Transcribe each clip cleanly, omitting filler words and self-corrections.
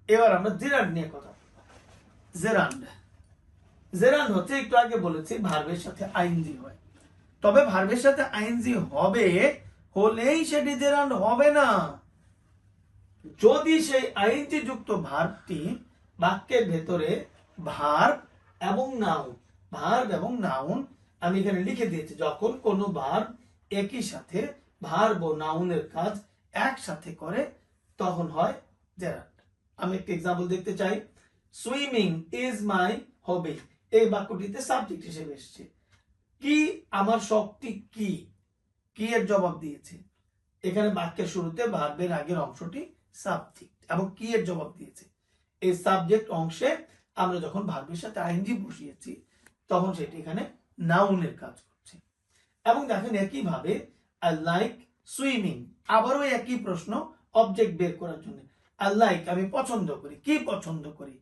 এবার আমরা জেরান্ড নিয়ে কথা বলবো। জেরান্ড জেরান্ড হচ্ছে, একটু আগে বলেছি ভার্বের সাথে আইএনজি হয়, তবে ভার্বের সাথে আইএনজি হবে, হলেই সেটি জেরান্ড হবে না। যদি সেই আইএনজি যুক্ত ভার্বটি বাক্যের ভেতরে ভার্ব এবং নাউন আমি এখানে লিখে দিয়েছি, যখন কোনো ভার্ব একই সাথে ভার্ব ও নাউনের কাজ একসাথে করে তখন হয় জেরান্ড। আমি একটা এক্সাম্পল দেখতে চাই। সুইমিং ইজ মাই হবি, এই বাক্যটিতে সাবজেক্ট হিসেবে এসেছে। কি আমার শখটি কি, কি এর জবাব দিয়েছে। এখানে বাক্যের শুরুতে ভার্বের আগের অংশটি সাবজেক্ট এবং কি এর জবাব দিয়েছে। এই সাবজেক্ট অংশে আমরা যখন ভার্বের সাথে আইএনজি বসিয়েছি তখন সেটি এখানে নাউনের কাজ করছে। এবং দেখেন একইভাবে আই লাইক সুইমিং, আবারও একই প্রশ্ন অবজেক্ট বের করার জন্য। আই লাইক আমি পছন্দ করি, কি পছন্দ করি,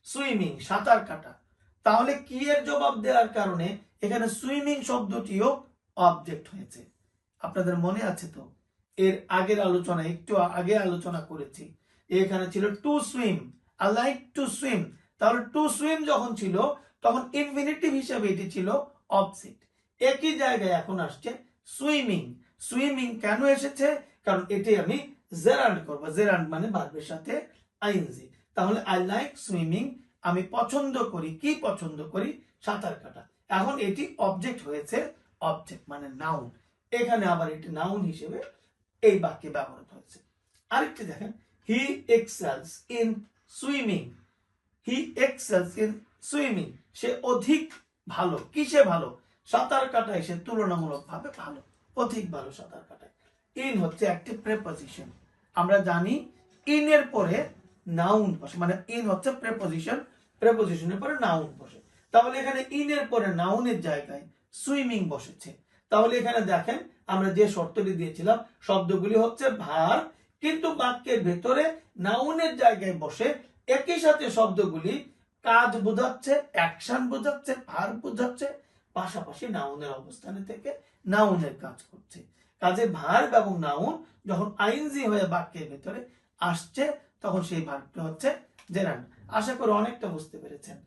সুইমিং সাঁতার কাটা। তাহলে কি এর জবাব দেওয়ার কারণে এখানে সুইমিং শব্দটিও অবজেক্ট হয়েছে। আপনাদের মনে আছে তো, এর আগের আলোচনা একটু আগে আলোচনা করেছি, এখানে ছিল to swim, I like to swim. তাহলে টু সুইম যখন ছিল তখন ইনফিনিটিভ হিসেবে এটি ছিল অবজেক্ট। একই জায়গায় এখন আসছে সুইমিং। সুইমিং কেন এসেছে? কারণ এটি আমি জেরান্ড করব, জেরান্ড মানে ভার্বের সাথে আইএনজি। তাহলে আই লাইক সুইমিং, আমি পছন্দ করি, কি পছন্দ করি, সাঁতার কাটা। এখন এটি অবজেক্ট হয়েছে, অবজেক্ট মানে নাউন। এখানে আবার এটি নাউন হিসেবে এই বাক্যে ব্যবহৃত হয়েছে। আরেকটি দেখেন, he excels in swimming, he excels in swimming, সে অধিক ভালো, কিসে ভালো, সাঁতার কাটায় সে তুলনামূলকভাবে ভালো, অধিক ভালো সাঁতার কাটায়। ইন হচ্ছে একটি প্রেপোজিশন, আমরা জানি ইন এর পরে নাউন বসে, মানে ইন হচ্ছে প্রেপোজিশন, প্রেপোজিশনের পরে নাউন বসে। তাহলে এখানে ইন এর পরে নাউনের জায়গায় সুইমিং বসেছে। তাহলে এখানে দেখেন আমরা যে শর্তটি দিয়েছিলাম, শব্দগুলি হচ্ছে ভার্ব, কিন্তু বাক্যের ভেতরে নাউনের জায়গায় বসে একই সাথে শব্দগুলি কাজ বোঝাচ্ছে, অ্যাকশন বোঝাচ্ছে, ভার্ব বোঝাচ্ছে, পাশাপাশি নাউনের অবস্থানে থেকে নাউনের কাজ করছে। কাজে ভার্ব এবং নাউন যখন আইএনজি হয়ে বাক্যের ভেতরে আসছে তখন সেই ভার্বটা হচ্ছে জেরান্ড। আশা করি অনেকটা বুঝতে পেরেছেন।